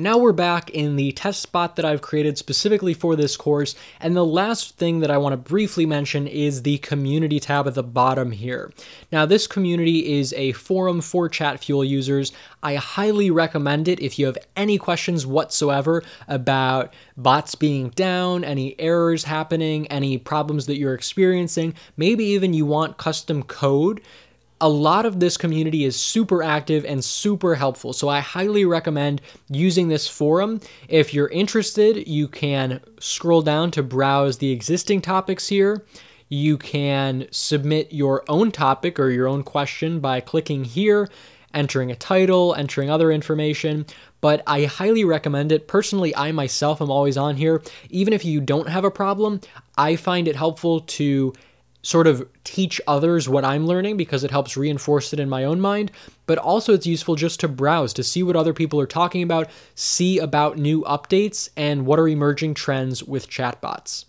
Now we're back in the test spot that I've created specifically for this course, and the last thing that I want to briefly mention is the community tab at the bottom here. Now this community is a forum for Chatfuel users. I highly recommend it if you have any questions whatsoever about bots being down, any errors happening, any problems that you're experiencing, maybe even you want custom code. A lot of this community is super active and super helpful, so I highly recommend using this forum. If you're interested, you can scroll down to browse the existing topics here. You can submit your own topic or your own question by clicking here, entering a title, entering other information, but I highly recommend it. Personally, I myself am always on here. Even if you don't have a problem, I find it helpful to sort of teach others what I'm learning because it helps reinforce it in my own mind, but also it's useful just to browse, to see what other people are talking about, see about new updates, and what are emerging trends with chatbots.